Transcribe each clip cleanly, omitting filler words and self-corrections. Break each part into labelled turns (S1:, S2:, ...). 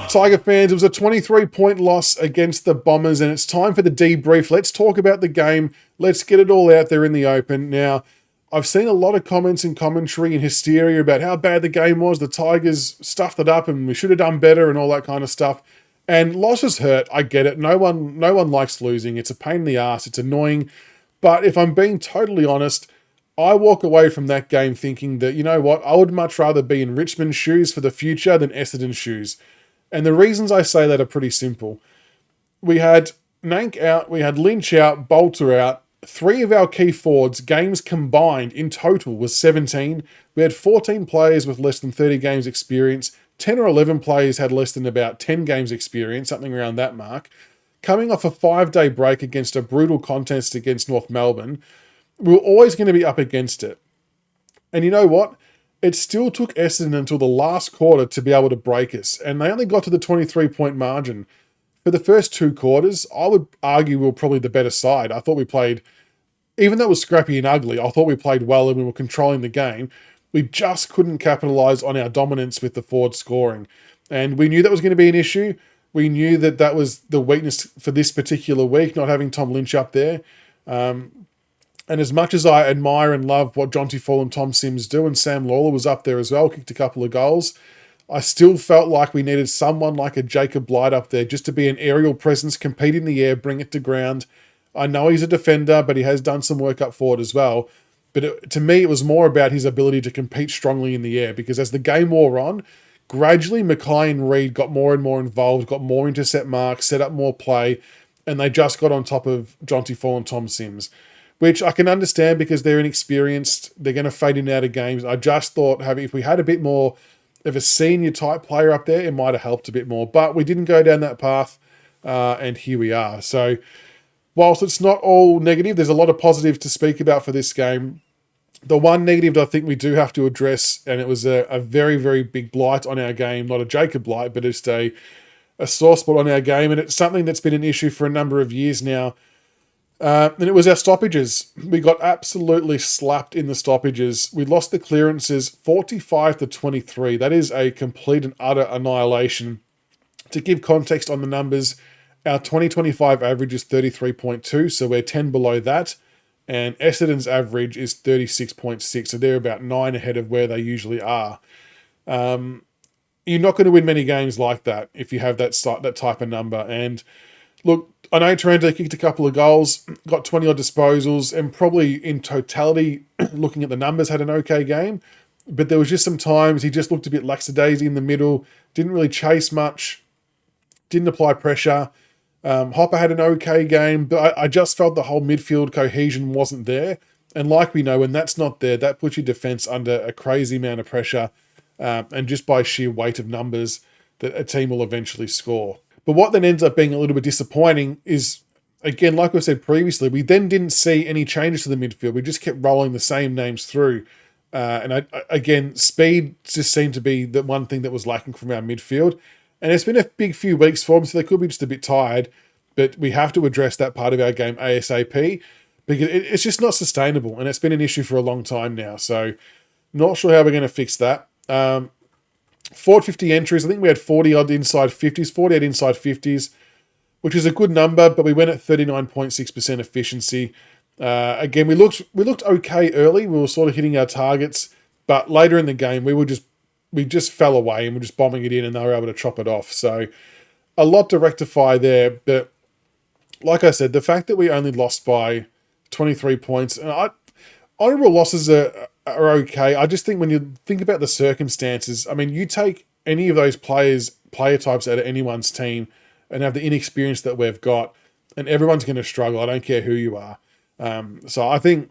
S1: Tiger fans, it was a 23-point loss against the Bombers, and it's time for the debrief. Let's talk about the game. Let's get it all out there in the open. Now, I've seen a lot of comments and commentary and hysteria about how bad the game was. The Tigers stuffed it up and we should have done better and all that kind of stuff. And losses hurt. I get it. No one likes losing. It's a pain in the ass. It's annoying. But if I'm being totally honest, I walk away from that game thinking that, you know what, I would much rather be in Richmond's shoes for the future than Essendon's shoes. And the reasons I say that are pretty simple. We had Nank out, we had Lynch out, Bolter out. 3 of our key forwards, games combined in total was 17. We had 14 players with less than 30 games experience. 10 or 11 players had less than about 10 games experience, something around that mark. Coming off a 5-day break against a brutal contest against North Melbourne, we were always going to be up against it. And you know what? It still took Essendon until the last quarter to be able to break us, and they only got to the 23-point margin. For the first 2 quarters, I would argue we were probably the better side. I thought we played, even though it was scrappy and ugly, I thought we played well and we were controlling the game. We just couldn't capitalise on our dominance with the forward scoring. And we knew that was going to be an issue. We knew that that was the weakness for this particular week, not having Tom Lynch up there. And as much as I admire and love what Jonty Fall and Tom Sims do, and Sam Lawler was up there as well, kicked a couple of goals, I still felt like we needed someone like a Jacob Blight up there just to be an aerial presence, compete in the air, bring it to ground. I know he's a defender, but he has done some work up forward as well. But to me, it was more about his ability to compete strongly in the air, because as the game wore on, gradually Mackay and Reid got more and more involved, got more intercept marks, set up more play, and they just got on top of Jonty Fall and Tom Sims, which I can understand because they're inexperienced. They're going to fade in and out of games. I just thought if we had a bit more of a senior type player up there, it might have helped a bit more. But we didn't go down that path, and here we are. So whilst it's not all negative, there's a lot of positives to speak about for this game. The one negative that I think we do have to address, and it was a very, very big blight on our game, not a Jacob blight, but just a sore spot on our game, and it's something that's been an issue for a number of years now. And it was our stoppages. We got absolutely slapped in the stoppages. We lost the clearances 45-23. That is a complete and utter annihilation. To give context on the numbers, our 2025 average is 33.2, so we're 10 below that. And Essendon's average is 36.6, so they're about 9 ahead of where they usually are. You're not going to win many games like that if you have that type of number. And look, I know Taranto kicked a couple of goals, got 20-odd disposals, and probably in totality, looking at the numbers, had an okay game. But there was just some times he just looked a bit lackadaisy in the middle, didn't really chase much, didn't apply pressure. Hopper had an okay game, but I just felt the whole midfield cohesion wasn't there. And like we know, when that's not there, that puts your defence under a crazy amount of pressure, and just by sheer weight of numbers, that a team will eventually score. But what then ends up being a little bit disappointing is, again, like I said previously, we then didn't see any changes to the midfield. We just kept rolling the same names through. Again, speed just seemed to be the one thing that was lacking from our midfield. And it's been a big few weeks for them, so they could be just a bit tired. But we have to address that part of our game ASAP, because it's just not sustainable. And it's been an issue for a long time now. So not sure how we're going to fix that. Forward 50 entries. I think we had 40-odd inside 50s, 48 inside 50s, which is a good number, but we went at 39.6% efficiency. Again, we looked okay early. We were sort of hitting our targets, but later in the game, we just fell away and we're just bombing it in, and they were able to chop it off. So a lot to rectify there. But like I said, the fact that we only lost by 23 points, and honourable losses are okay. I just think when you think about the circumstances, I mean, you take any of those player types out of anyone's team and have the inexperience that we've got, and everyone's going to struggle. I don't care who you are. So I think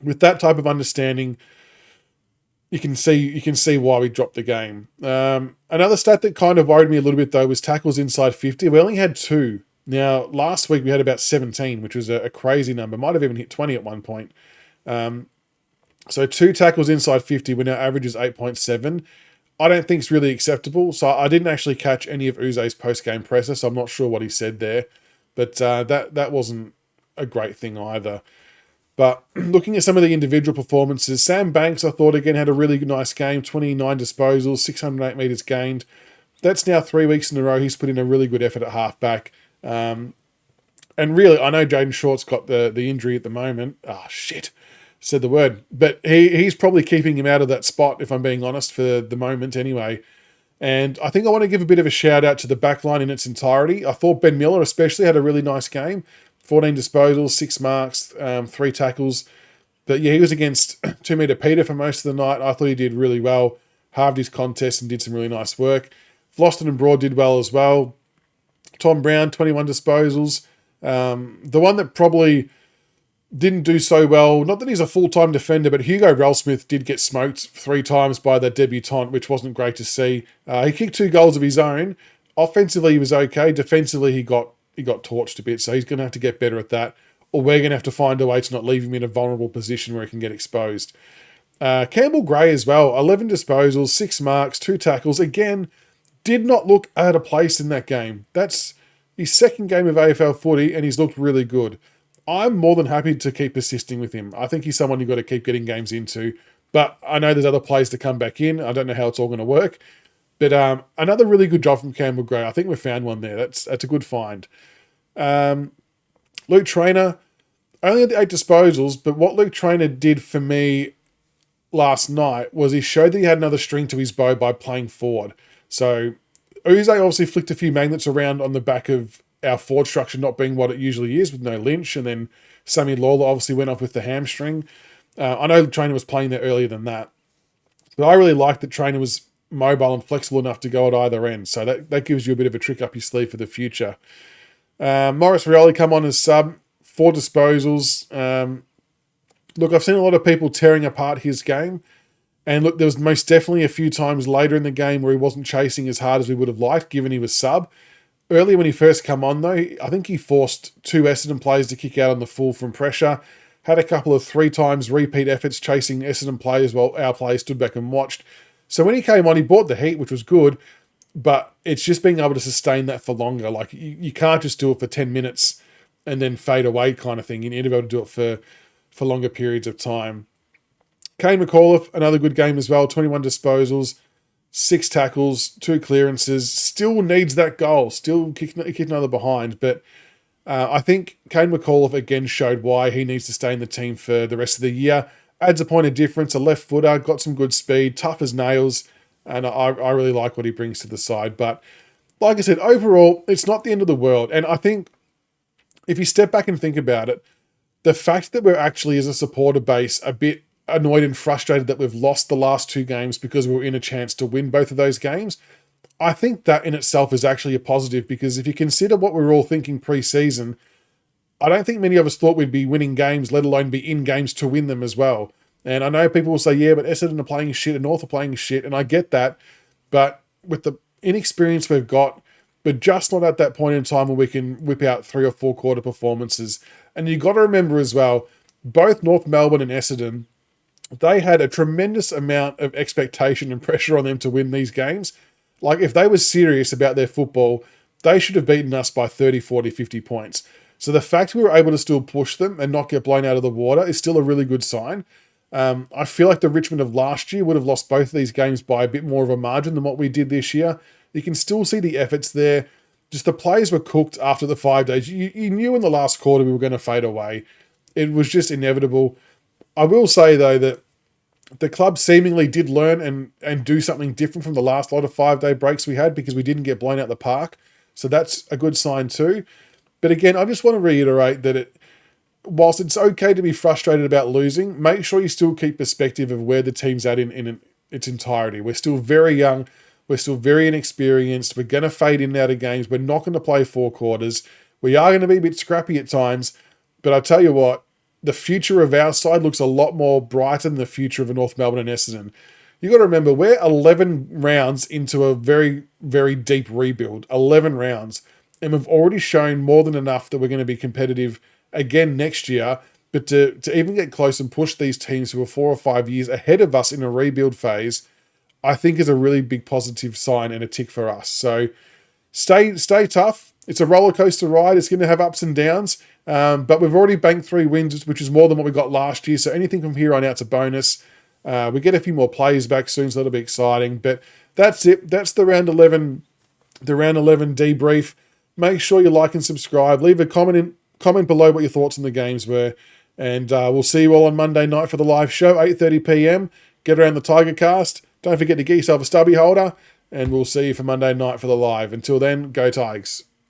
S1: with that type of understanding, you can see why we dropped the game. Another stat that kind of worried me a little bit, though, was tackles inside 50. We only had 2. Now, last week we had about 17, which was a crazy number. Might have even hit 20 at one point. So 2 tackles inside 50 when our average is 8.7. I don't think it's really acceptable. So I didn't actually catch any of Uze's post-game presser, so I'm not sure what he said there. But that wasn't a great thing either. But looking at some of the individual performances, Sam Banks, I thought, again, had a really nice game. 29 disposals, 608 metres gained. that's now 3 weeks in a row he's put in a really good effort at halfback. And really, I know Jaden Short's got the injury at the moment. Oh, shit. Said the word. But he's probably keeping him out of that spot, if I'm being honest, for the moment anyway. And I think I want to give a bit of a shout out to the back line in its entirety. I thought Ben Miller especially had a really nice game. 14 disposals, 6 marks, 3 tackles. But yeah, he was against 2 metre Peter for most of the night. I thought he did really well. Halved his contest and did some really nice work. Floston and Broad did well as well. Tom Brown, 21 disposals. The one that probably didn't do so well, not that he's a full-time defender, but Hugo Ralsmith did get smoked 3 times by the debutant, which wasn't great to see. He kicked 2 goals of his own. Offensively, he was okay. Defensively, he got torched a bit, so he's going to have to get better at that, or we're going to have to find a way to not leave him in a vulnerable position where he can get exposed. Campbell Gray as well, 11 disposals, 6 marks, 2 tackles. Again, did not look out of place in that game. That's his second game of AFL footy, and he's looked really good. I'm more than happy to keep persisting with him. I think he's someone you've got to keep getting games into. But I know there's other players to come back in. I don't know how it's all going to work. But another really good job from Campbell Gray. I think we found one there. That's a good find. Luke Traynor, only had the 8 disposals, but what Luke Traynor did for me last night was he showed that he had another string to his bow by playing forward. So Uze obviously flicked a few magnets around on the back of our forward structure not being what it usually is with no Lynch, and then Sammy Lawler obviously went off with the hamstring. I know Traynor was playing there earlier than that, but I really liked that Traynor was mobile and flexible enough to go at either end, so that gives you a bit of a trick up your sleeve for the future. Morris Rioli come on as sub, 4 disposals. Look, I've seen a lot of people tearing apart his game, and look, there was most definitely a few times later in the game where he wasn't chasing as hard as we would have liked, given he was sub. Earlier when he first come on, though, I think he forced 2 Essendon players to kick out on the full from pressure. Had a couple of 3 times repeat efforts chasing Essendon players while our players stood back and watched. So when he came on, he brought the heat, which was good, but it's just being able to sustain that for longer. Like, you can't just do it for 10 minutes and then fade away kind of thing. You need to be able to do it for longer periods of time. Kane McAuliffe, another good game as well, 21 disposals, 6 tackles, 2 clearances, still needs that goal, still kick another behind. But I think Kane McAuliffe again showed why he needs to stay in the team for the rest of the year. Adds a point of difference, a left footer, got some good speed, tough as nails, and I really like what he brings to the side. But like I said, overall, it's not the end of the world. And I think if you step back and think about it, the fact that we're actually, as a supporter base, a bit annoyed and frustrated that we've lost the last 2 games because we were in a chance to win both of those games, I think that in itself is actually a positive, because if you consider what we were all thinking pre-season, I don't think many of us thought we'd be winning games, let alone be in games to win them as well. And I know people will say, yeah, but Essendon are playing shit and North are playing shit, and I get that, but with the inexperience we've got, but just not at that point in time where we can whip out 3 or 4 quarter performances. And you've got to remember as well, both North Melbourne and Essendon, they had a tremendous amount of expectation and pressure on them to win these games. Like, if they were serious about their football, they should have beaten us by 30, 40, 50 points. So the fact we were able to still push them and not get blown out of the water is still a really good sign. I feel like the Richmond of last year would have lost both of these games by a bit more of a margin than what we did this year. You can still see the efforts there. Just the players were cooked after the 5 days. You knew in the last quarter we were going to fade away. It was just inevitable. I will say, though, that the club seemingly did learn and do something different from the last lot of 5-day breaks we had, because we didn't get blown out the park. So that's a good sign too. But again, I just want to reiterate that whilst it's okay to be frustrated about losing, make sure you still keep perspective of where the team's at in its entirety. We're still very young. We're still very inexperienced. We're going to fade in and out of games. We're not going to play 4 quarters. We are going to be a bit scrappy at times. But I tell you what, the future of our side looks a lot more brighter than the future of North Melbourne and Essendon. You've got to remember, we're 11 rounds into a very, very deep rebuild. 11 rounds. And we've already shown more than enough that we're going to be competitive again next year. But to even get close and push these teams who are 4 or 5 years ahead of us in a rebuild phase, I think is a really big positive sign and a tick for us. So stay tough. It's a roller coaster ride. It's going to have ups and downs. But we've already banked 3 wins, which is more than what we got last year. So anything from here on out's a bonus. We get a few more players back soon, so that'll be exciting. But that's it. That's the round 11 the round 11 debrief. Make sure you like and subscribe. Leave a comment below what your thoughts on the games were. And we'll see you all on Monday night for the live show, 8:30 p.m. Get around the Tigercast. Don't forget to get yourself a stubby holder. And we'll see you for Monday night for the live. Until then, go Tigers.